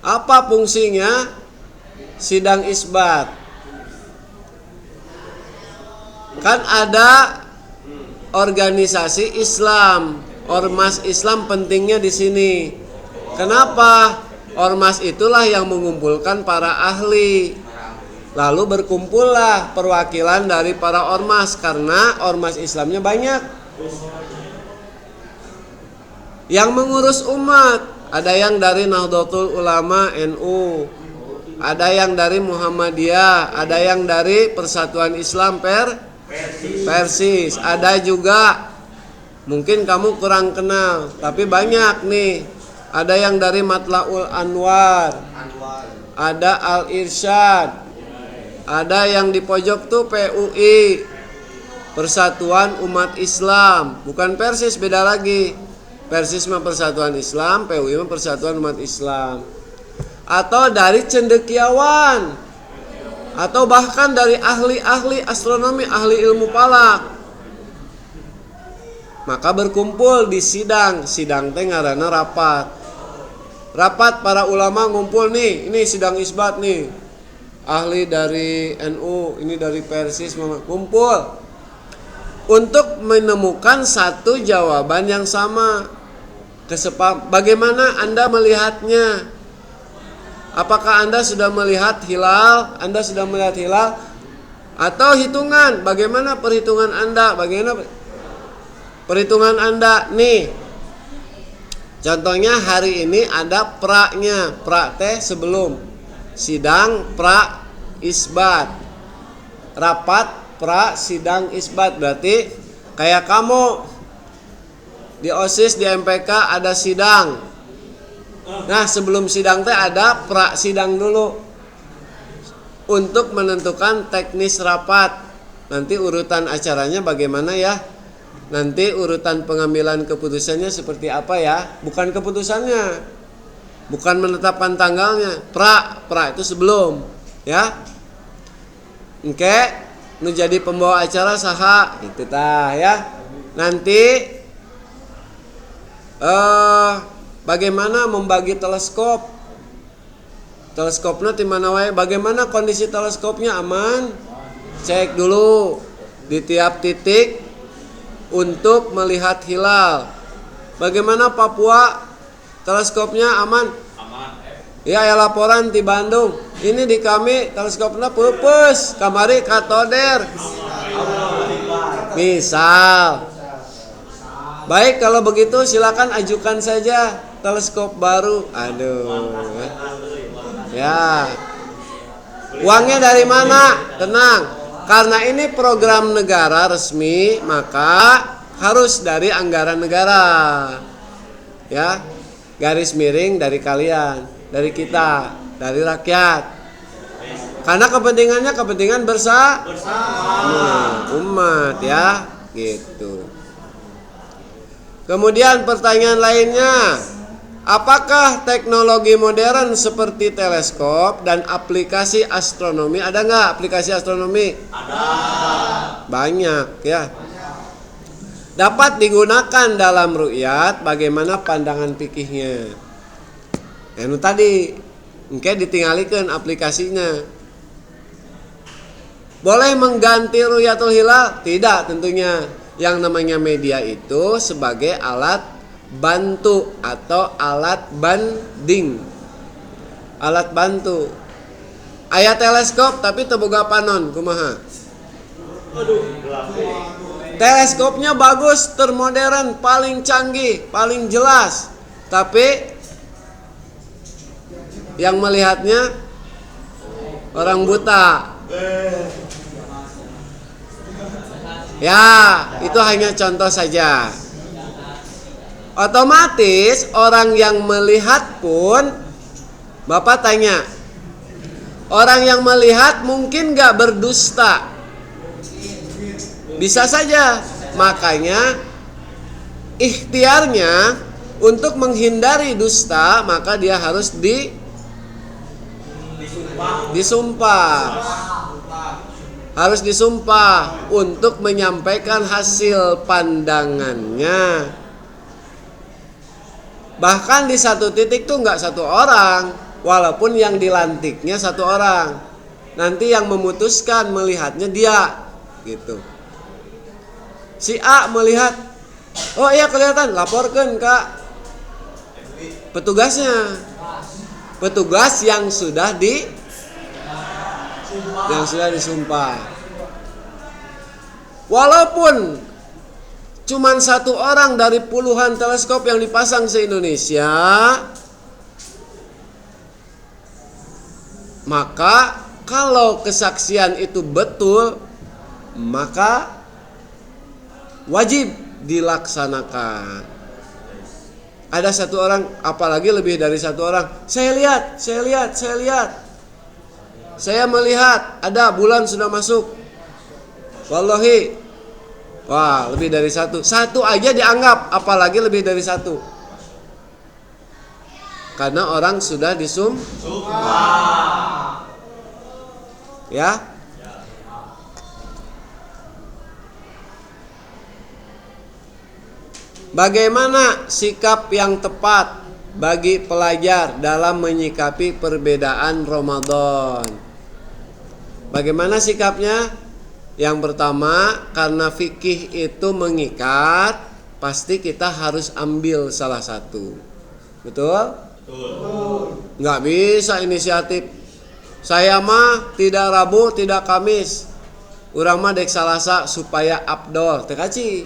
Apa fungsinya sidang isbat? Kan ada organisasi Islam, ormas Islam pentingnya di sini. Kenapa? Ormas itulah yang mengumpulkan para ahli. Lalu berkumpullah perwakilan dari para ormas karena ormas Islamnya banyak. Yang mengurus umat ada yang dari Nahdlatul Ulama NU, ada yang dari Muhammadiyah, ada yang dari Persatuan Islam Persis, ada juga mungkin kamu kurang kenal, tapi banyak nih. Ada yang dari Matlaul Anwar, ada Al Irsyad, ada yang di pojok tuh PUI, Persatuan Umat Islam, bukan Persis, beda lagi. Persis mah Persatuan Islam, PUI mah Persatuan Umat Islam. Atau dari cendekiawan, atau bahkan dari ahli-ahli astronomi, ahli ilmu falak. Maka berkumpul di sidang teh ngaranna rapat. Rapat para ulama ngumpul nih, ini sidang isbat nih. Ahli dari NU, ini dari Persis ngumpul untuk menemukan satu jawaban yang sama. Bagaimana Anda melihatnya? Apakah Anda sudah melihat hilal? Anda sudah melihat hilal? Atau hitungan? Bagaimana perhitungan Anda? Bagaimana perhitungan Anda? Nih, contohnya hari ini ada pra-nya. Pra teh sebelum sidang pra isbat. Rapat pra sidang isbat. Berarti kayak kamu di OSIS, di MPK ada sidang. Nah, sebelum sidang teh ada pra sidang dulu untuk menentukan teknis rapat. Nanti urutan acaranya bagaimana ya? Nanti urutan pengambilan keputusannya seperti apa ya? Bukan keputusannya, bukan menetapkan tanggalnya. Pra itu sebelum, ya. Oke, nu jadi pembawa acara saha itu tah ya. Nanti bagaimana membagi teleskop? Teleskopnya di mana wae? Bagaimana kondisi teleskopnya aman? Cek dulu di tiap titik untuk melihat hilal. Bagaimana Papua? Teleskopnya aman? Aman. Ya laporan di Bandung. Ini di kami teleskopnya pupus, kamari katoder. Misal. Baik, kalau begitu silakan ajukan saja teleskop baru. Aduh. Ya. Uangnya dari mana? Tenang. Karena ini program negara resmi, maka harus dari anggaran negara. Ya. Garis miring dari kalian, dari kita, dari rakyat. Karena kepentingannya kepentingan bersama umat ya, gitu. Kemudian pertanyaan lainnya, apakah teknologi modern seperti teleskop dan aplikasi astronomi, ada nggak aplikasi astronomi? Ada. Banyak ya. Dapat digunakan dalam ru'yat, bagaimana pandangan fikihnya? Anu tadi, engke ditingalikeun aplikasinya. Boleh mengganti ru'yatul hilal? Tidak tentunya. Yang namanya media itu sebagai alat bantu atau alat banding. Alat bantu. Aya teleskop tapi teu boga panon, kumaha? Teleskopnya bagus, termodern, paling canggih, paling jelas. Tapi yang melihatnya orang buta. Ya, itu hanya contoh saja. Otomatis orang yang melihat pun, Bapak tanya, orang yang melihat mungkin gak berdusta? Bisa saja. Makanya ikhtiarnya untuk menghindari dusta, maka dia harus disumpah. Harus disumpah untuk menyampaikan hasil pandangannya. Bahkan di satu titik tuh nggak satu orang, walaupun yang dilantiknya satu orang. Nanti yang memutuskan melihatnya dia, gitu. Si A melihat, oh iya kelihatan, laporkan ke petugasnya. Petugas yang sudah disumpah. Walaupun cuman satu orang dari puluhan teleskop yang dipasang se-Indonesia, maka kalau kesaksian itu betul, maka wajib dilaksanakan. Ada satu orang, apalagi lebih dari satu orang, saya lihat. Saya melihat ada bulan sudah masuk. Wallahi. Wah, lebih dari satu. Satu aja dianggap, apalagi lebih dari satu. Karena orang sudah disumpah. Ya. Bagaimana sikap yang tepat bagi pelajar dalam menyikapi perbedaan Ramadan? Bagaimana sikapnya? Yang pertama, karena fikih itu mengikat, pasti kita harus ambil salah satu. Betul? Betul. Nggak bisa inisiatif. Saya mah tidak Rabu, tidak Kamis. Urang mah dek Salasa supaya abdol. Tekaci.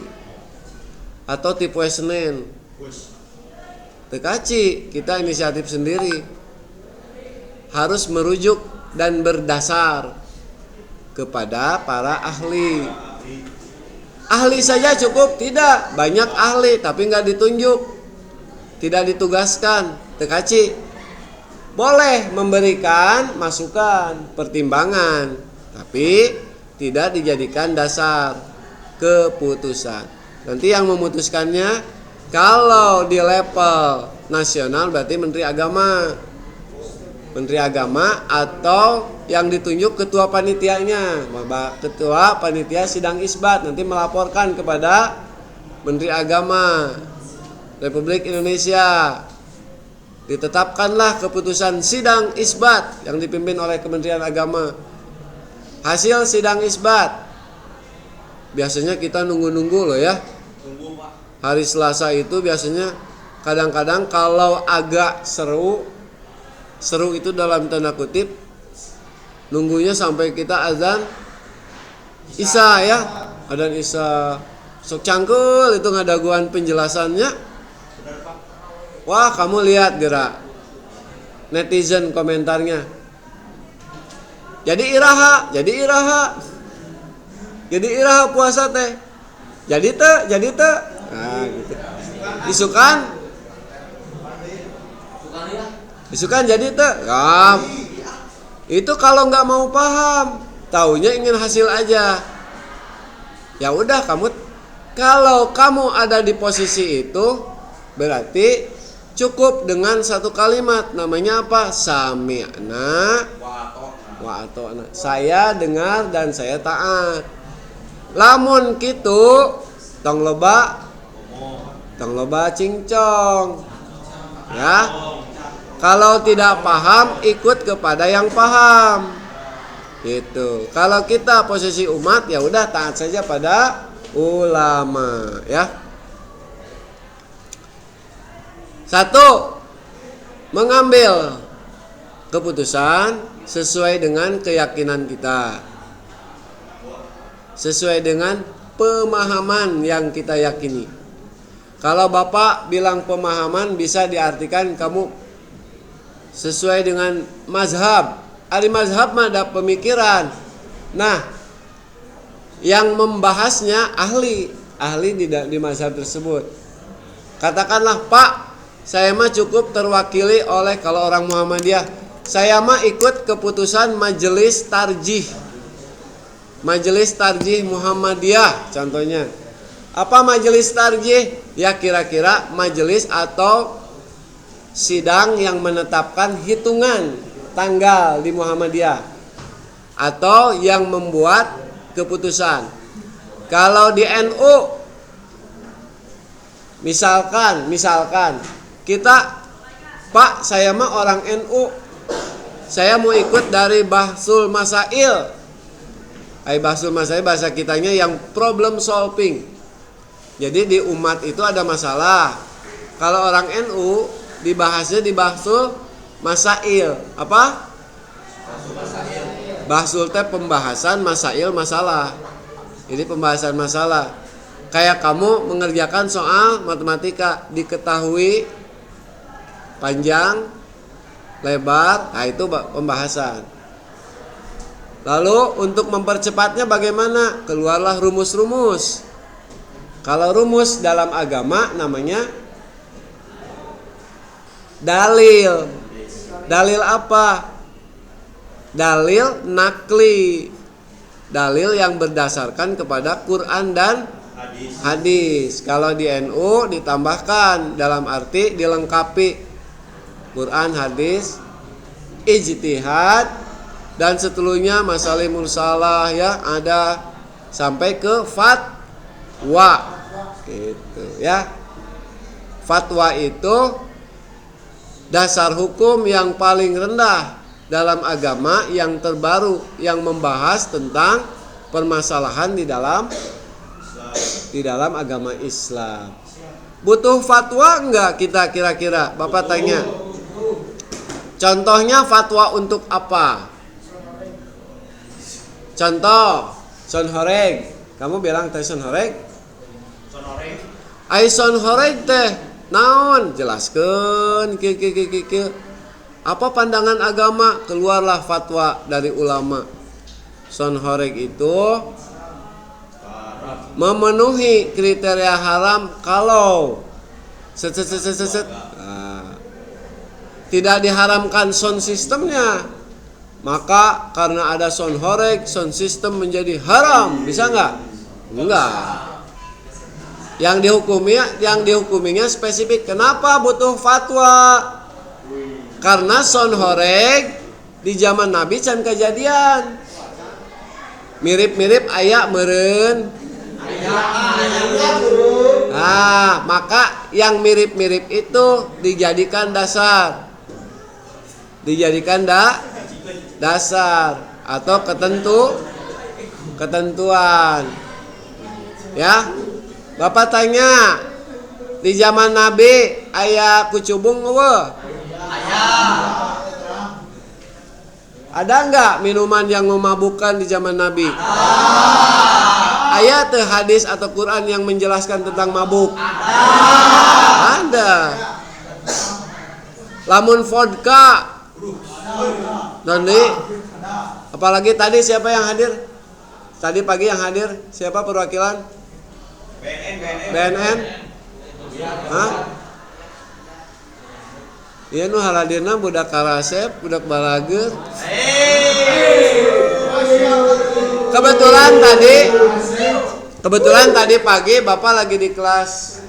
Atau tipe Senin. Tekaci, kita inisiatif sendiri. Harus merujuk dan berdasar kepada para ahli. Ahli saja cukup? Tidak, banyak ahli tapi nggak ditunjuk, tidak ditugaskan. Tekaci, boleh memberikan masukan, pertimbangan, tapi tidak dijadikan dasar keputusan. Nanti yang memutuskannya kalau di level nasional berarti Menteri Agama atau yang ditunjuk ketua panitianya, ketua panitia sidang isbat nanti melaporkan kepada Menteri Agama Republik Indonesia. Ditetapkanlah keputusan sidang isbat yang dipimpin oleh Kementerian Agama. Hasil sidang isbat biasanya kita nunggu-nunggu loh ya. Hari Selasa itu biasanya kadang-kadang kalau agak seru itu dalam tanda kutip, nunggunya sampai kita azan Isya ya. Adzan Isya. Sok cangkul itu ngadaguan penjelasannya. Wah, kamu lihat gerak netizen komentarnya. Jadi iraha puasa teh. Jadi teh. Nah, gitu. Isukan jadi teh. Ya. Itu kalau nggak mau paham, taunya ingin hasil aja. Ya udah, kalau kamu ada di posisi itu, berarti cukup dengan satu kalimat, namanya apa? Sami'na wa ata'na. Saya dengar dan saya taat. Lamun kitu tong loba cincong. Ya. Kalau tidak paham, ikut kepada yang paham. Gitu. Kalau kita posisi umat, ya udah taat saja pada ulama, ya. 1. Mengambil keputusan sesuai dengan keyakinan kita. Sesuai dengan pemahaman yang kita yakini. Kalau Bapak bilang pemahaman, bisa diartikan kamu sesuai dengan mazhab. Ari mazhab mah ada pemikiran. Nah, yang membahasnya ahli di mazhab tersebut. Katakanlah, Pak, saya mah cukup terwakili oleh, kalau orang Muhammadiyah, saya mah ikut keputusan Majelis Tarjih Muhammadiyah contohnya. Apa Majelis Tarjih? Ya kira-kira majelis atau sidang yang menetapkan hitungan tanggal di Muhammadiyah atau yang membuat keputusan. Kalau di NU misalkan kita, Pak, saya mah orang NU, saya mau ikut dari Bahsul Masail. Bahsul Masail bahasa kitanya yang problem solving. Jadi di umat itu ada masalah. Kalau orang NU dibahasnya di Bahsul Masail. Apa? Bahsul teh pembahasan, masail masalah. Ini pembahasan masalah. Kayak kamu mengerjakan soal matematika, diketahui panjang, lebar, nah itu pembahasan. Lalu untuk mempercepatnya bagaimana? Keluarlah rumus-rumus. Kalau rumus dalam agama namanya dalil. Dalil apa? Dalil nakli. Dalil yang berdasarkan kepada Quran dan hadis. Kalau di NU ditambahkan dalam arti dilengkapi Quran, hadis, ijtihad, dan setelahnya masalah mursalah ya ada sampai ke fatwa. Gitu ya. Fatwa itu dasar hukum yang paling rendah dalam agama yang terbaru yang membahas tentang permasalahan di dalam agama Islam. Butuh fatwa enggak kita kira-kira? Bapak tanya. Contohnya fatwa untuk apa? Contoh, sonhoreg. Kamu bilang teh sonhoreg? Sonhoreg. Ai sonhoreg teh naon? Jelaskeun kieu. Apa pandangan agama? Keluarlah fatwa dari ulama. Sonhoreg itu memenuhi kriteria haram kalau tidak diharamkan sound systemnya, maka karena ada sonhoreg, sound system menjadi haram. Bisa nggak? Enggak. Yang dihukuminya spesifik. Kenapa butuh fatwa? Karena sonhoreg di zaman Nabi can kejadian. Mirip-mirip aya meureun. Nah, maka yang mirip-mirip itu dijadikan dasar. Dasar atau ketentuan. Ya. Bapak tanya, di zaman Nabi aya kucubung eueuh? Ada enggak minuman yang memabukkan di zaman Nabi? Ayat hadis atau Quran yang menjelaskan tentang mabuk? Ada. Lamun vodka. Nanti apalagi tadi siapa yang hadir? Tadi pagi yang hadir siapa perwakilan? BNN. Hah? Iya nu haladirna budak karasep, budak balager. Kebetulan tadi pagi Bapak lagi di kelas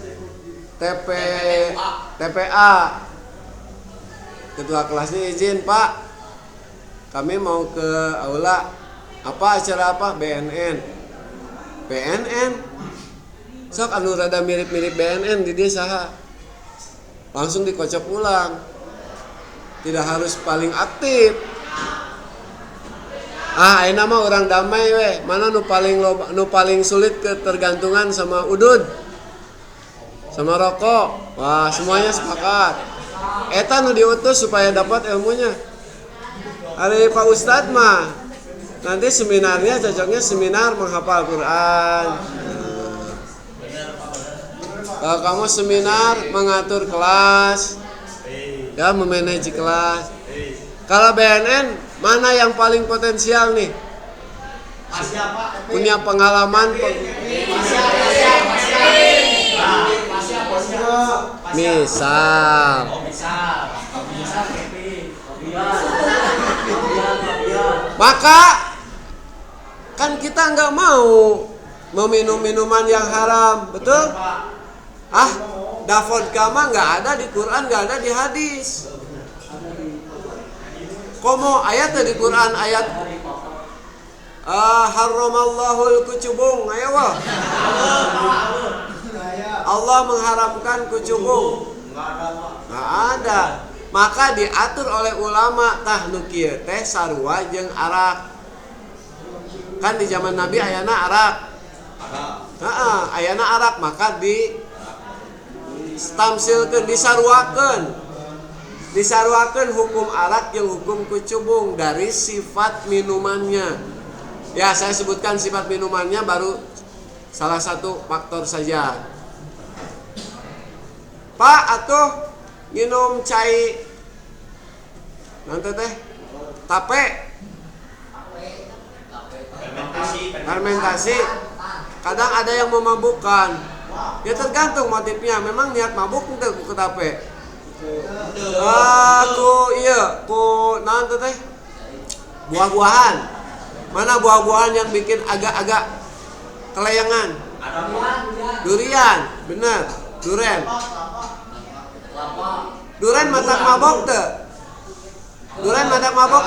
TPA. Ketua kelasnya izin, Pak. Kami mau ke aula. Apa acara apa? BNN. Sok anu rada mirip-mirip BNN di dia saha. Langsung dikocok ulang. Tidak harus paling aktif. Ayeuna mah orang damai we. Mana nu paling sulit ketergantungan sama udud. Sama rokok. Wah, semuanya sepakat. Eta nu diutus supaya dapat ilmunya. Hari Pak Ustadz mah nanti seminarnya cocoknya seminar menghafal Quran. Kalau kamu seminar mengatur kelas, ya memanage kelas. Kalau BNN mana yang paling potensial nih? Punya pengalaman. Misal. Maka kan kita nggak mau meminum minuman yang haram, betul? Vodka mah nggak ada di Quran, nggak ada di hadis. Komo ayat di Quran ayat haramallahul kucubung, ayo wah. Allah mengharamkan kucubung. Nggak ada. Maka diatur oleh ulama tah nu kieu teh sarua jeung arak. Kan di zaman Nabi ayana arak. Ayana arak, maka di stamsilkeun, disaruakeun hukum arak yang hukum kucubung dari sifat minumannya. Ya, saya sebutkan sifat minumannya baru salah satu faktor saja. Pak, atuh minum cai nanti teh tape fermentasi. Kadang ada yang memabukkan. Ya tergantung motifnya. Memang niat mabuk untuk ku tape. Ku nanti teh buah-buahan. Mana buah-buahan yang bikin agak-agak kelayangan? Durian, bener. Duren matak mabok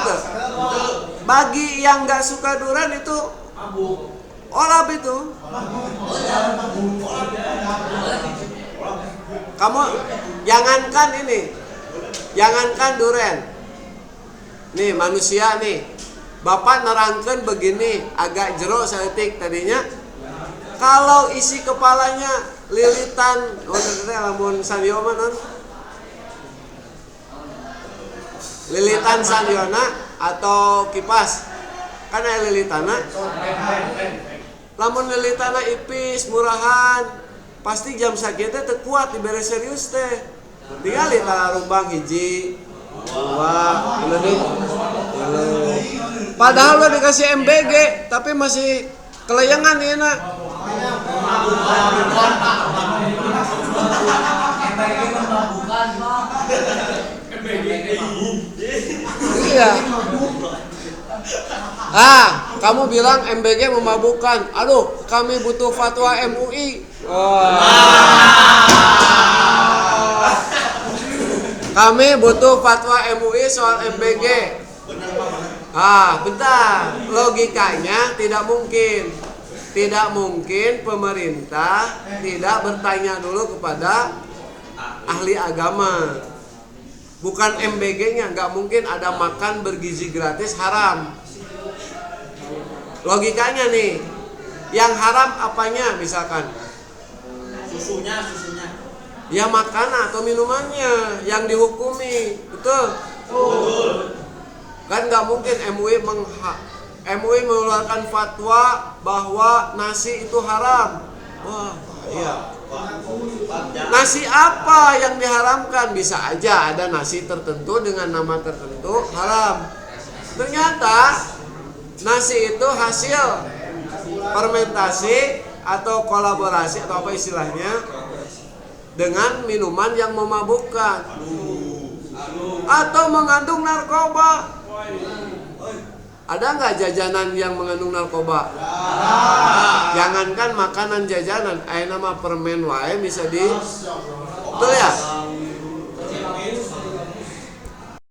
teu? Bagi yang nggak suka durian itu olap itu. Kamu jangankan durian. Nih manusia nih. Bapak nerangkeun begini, agak jero saeutik tadinya. Kalau isi kepalanya lilitan, lamun sandioma non. Lilitan sandiona atau kipas. Kan aya lilitana. Lamun lilitana ipis, murahan, pasti jam sakitnya teu kuat dibere serius teh. Tinggal talarumbang hiji, dua, padahal udah dikasih MBG, tapi masih kelayangan ya nak. Iya. Kamu bilang MBG memabukkan. Aduh, kami butuh fatwa MUI. Kami butuh fatwa MUI soal MBG. Bentar. Logikanya tidak mungkin pemerintah tidak bertanya dulu kepada ahli agama. Bukan MBG-nya, nggak mungkin ada makan bergizi gratis haram. Logikanya nih, yang haram apanya misalkan? Susunya. Ya makanan atau minumannya yang dihukumi, betul? Kan nggak mungkin MUI mengeluarkan fatwa bahwa nasi itu haram. Wah, iya. Nasi apa yang diharamkan? Bisa aja ada nasi tertentu dengan nama tertentu haram. Ternyata nasi itu hasil fermentasi atau kolaborasi atau apa istilahnya dengan minuman yang memabukkan atau mengandung narkoba. Ada nggak jajanan yang mengandung narkoba? Jangankan makanan jajanan, nama permen wae bisa di, betul ya?